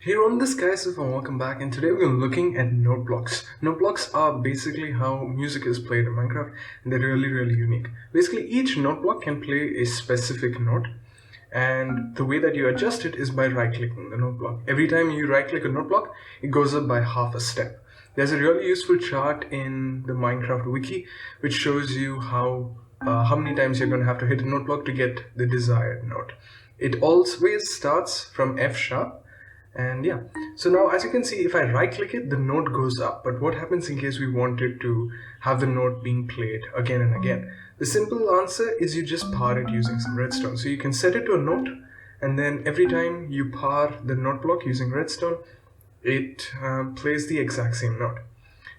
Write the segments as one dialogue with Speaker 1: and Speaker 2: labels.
Speaker 1: Hey on this guys, and welcome back, and today we're looking at note blocks. Note blocks are basically how music is played in Minecraft, and they're really unique. Basically each note block can play a specific note, and the way that you adjust it is by right clicking the note block. Every time you right click a note block, it goes up by half a step. There's a really useful chart in the Minecraft wiki which shows you how many times you're going to have to hit a note block to get the desired note. It always starts from F sharp. And yeah, so now as you can see, if I right click it, the note goes up. But what happens in case we wanted to have the note being played again and again? The simple answer is you just par it using some redstone. So you can set it to a note, and then every time you par the note block using redstone, it plays the exact same note.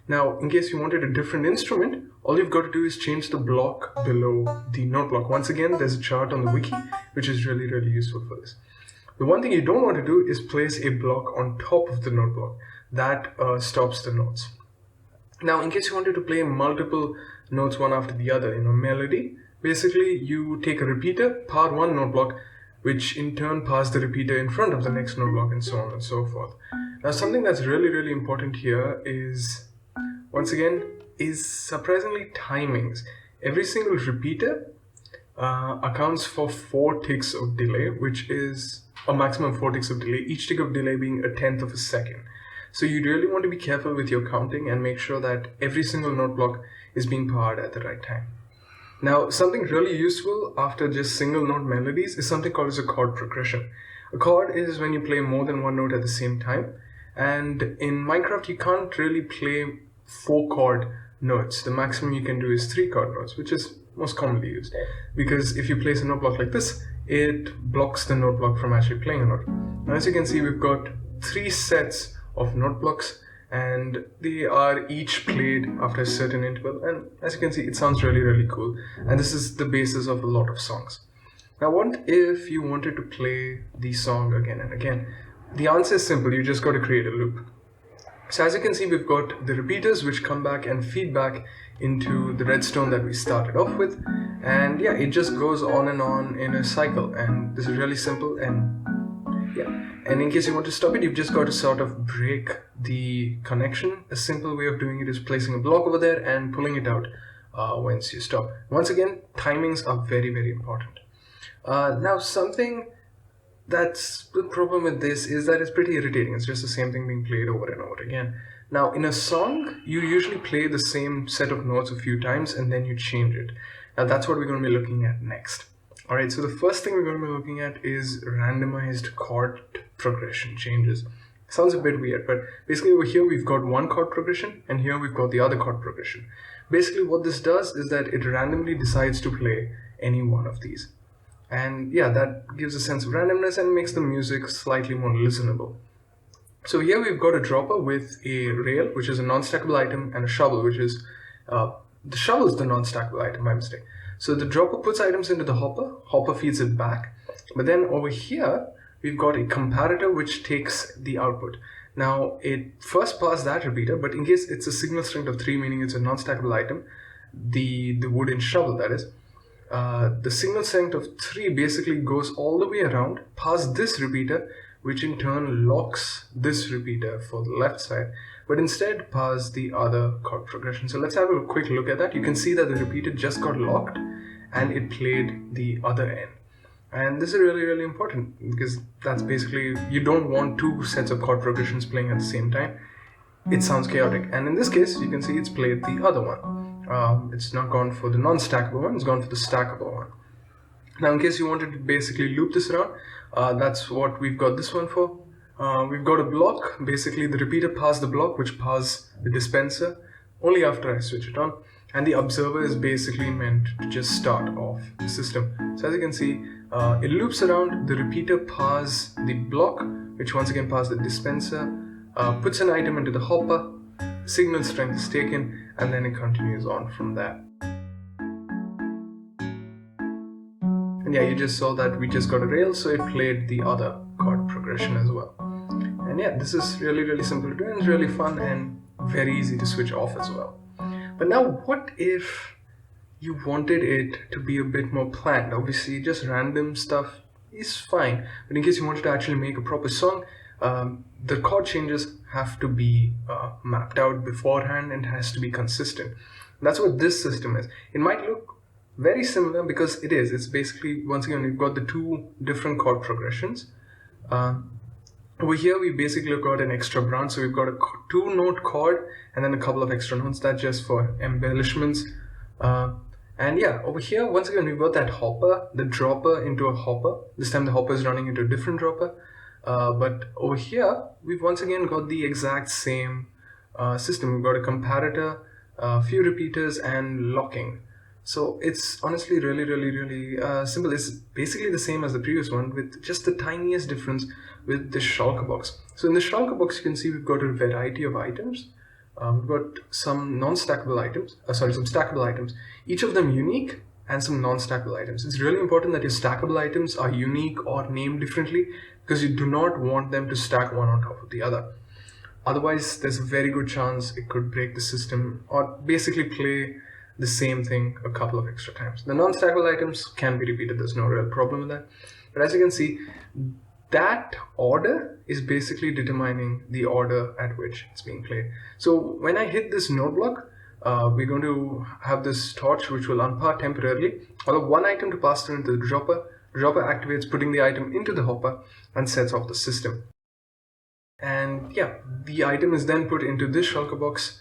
Speaker 1: Now, in case you wanted a different instrument, all you've got to do is change the block below the note block. Once again, there's a chart on the wiki, which is really useful for this. The one thing you don't want to do is place a block on top of the note block. That stops the notes. Now, in case you wanted to play multiple notes one after the other, melody, basically you take a repeater, par one note block, which in turn pars the repeater in front of the next note block, and so on and so forth. Now, something that's really important here is, once again, is surprisingly timings. Every single repeater accounts for 4 ticks of delay, which is a maximum of 4 ticks of delay, each tick of delay being 1/10 of a second. So you really want to be careful with your counting and make sure that every single note block is being parred at the right time. Now, something really useful after just single note melodies is something called as a chord progression. A chord is when you play more than one note at the same time, and in Minecraft you can't really play 4 chord notes. The maximum you can do is 3 chord notes, which is most commonly used, because if you place a note block like this, it blocks the note block from actually playing a note. Now, as you can see, we've got 3 sets of note blocks, and they are each played after a certain interval, and as you can see, it sounds really cool, and this is the basis of a lot of songs. Now, what if you wanted to play the song again and again? The answer is simple. You just got to create a loop. So as you can see, we've got the repeaters which come back and feed back into the redstone that we started off with, and yeah, it just goes on and on in a cycle, and this is really simple. And yeah, and in case you want to stop it, you've just got to sort of break the connection. A simple way of doing it is placing a block over there and pulling it out once you stop. Once again, timings are very important. Now, something that's the problem with this is that it's pretty irritating. It's just the same thing being played over and over again. Now, in a song, you usually play the same set of notes a few times and then you change it. Now, that's what we're going to be looking at next. Alright, so the first thing we're going to be looking at is randomized chord progression changes. Sounds a bit weird, but basically over here we've got one chord progression, and here we've got the other chord progression. Basically what this does is that it randomly decides to play any one of these. And yeah, that gives a sense of randomness and makes the music slightly more listenable. So here we've got a dropper with a rail, which is a non-stackable item, and a shovel, which is the shovel is the non-stackable item, by mistake. So the dropper puts items into the hopper feeds it back, but then over here we've got a comparator which takes the output. Now, it first passes that repeater, but in case it's a signal strength of 3, meaning it's a non-stackable item, the wooden shovel, that is, the signal strength of 3 basically goes all the way around past this repeater, which in turn locks this repeater for the left side, but instead passes the other chord progression. So let's have a quick look at that. You can see that the repeater just got locked and it played the other end. And this is really important, because that's basically, you don't want 2 sets of chord progressions playing at the same time. It sounds chaotic, and in this case you can see it's played the other one. It's not gone for the non-stackable one, it's gone for the stackable one. Now, in case you wanted to basically loop this around, that's what we've got this one for. We've got a block. Basically the repeater passes the block, which passes the dispenser only after I switch it on, and the observer is basically meant to just start off the system. So as you can see, it loops around, the repeater passes the block, which once again passes the dispenser, puts an item into the hopper, signal strength is taken, and then it continues on from there. And yeah, you just saw that we just got a rail, so it played the other chord progression as well. And yeah, this is really simple to do, and it's really fun and very easy to switch off as well. But now, what if you wanted it to be a bit more planned? Obviously, just random stuff is fine, but in case you wanted to actually make a proper song, the chord changes have to be mapped out beforehand and has to be consistent. That's what this system is. It might look very similar because it is. It's basically, once again, we've got the two different chord progressions. Over here, we basically got an extra branch, so we've got a 2-note chord and then a couple of extra notes. That's just for embellishments. And yeah, over here, once again, we've got that hopper, the dropper into a hopper. This time the hopper is running into a different dropper. But over here, we've once again got the exact same system. We've got a comparator, a few repeaters, and locking. So it's honestly really simple. It's basically the same as the previous one with just the tiniest difference with the shulker box. So in the shulker box, you can see we've got a variety of items. We've got some non-stackable items, some stackable items, each of them unique, and some non-stackable items. It's really important that your stackable items are unique or named differently because you do not want them to stack one on top of the other. Otherwise, there's a very good chance it could break the system or basically play the same thing a couple of extra times. The non-stackable items can be repeated, there's no real problem with that. But as you can see, that order is basically determining the order at which it's being played. So when I hit this note block, we're going to have this torch which will unpower temporarily. Allow one item to pass through into the dropper. Dropper activates, putting the item into the hopper and sets off the system. And yeah, the item is then put into this shulker box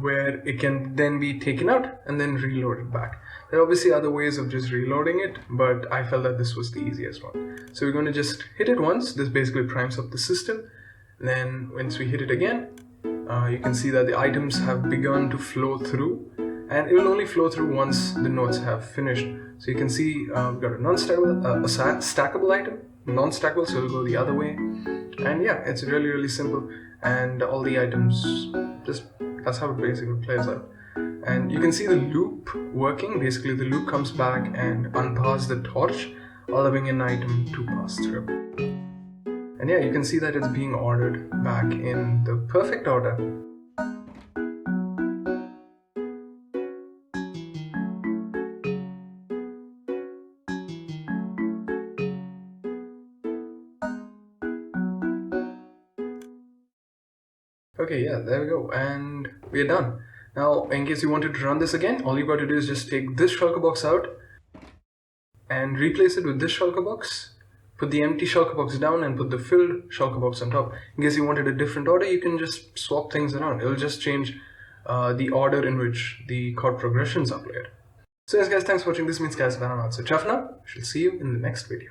Speaker 1: where it can then be taken out and then reloaded back. There are obviously other ways of just reloading it, but I felt that this was the easiest one. So we're going to just hit it once. This basically primes up the system. Then once we hit it again, you can see that the items have begun to flow through, and it will only flow through once the notes have finished. So you can see we've got a non-stackable, a stackable item, non-stackable, so it'll go the other way. And yeah, it's really simple, and all the items just, that's how it basically plays out. And you can see the loop working. Basically the loop comes back and unpowers the torch, allowing an item to pass through. And yeah, you can see that it's being ordered back in the perfect order. Okay, yeah, there we go, and we're done. Now, in case you wanted to run this again, all you got to do is just take this shulker box out and replace it with this shulker box. Put the empty shulker box down and put the filled shulker box on top. In case you wanted a different order, you can just swap things around. It'll just change the order in which the chord progressions are played. So yes guys, thanks for watching. This means guys, I'm out. So ciao for now. I shall see you in the next video.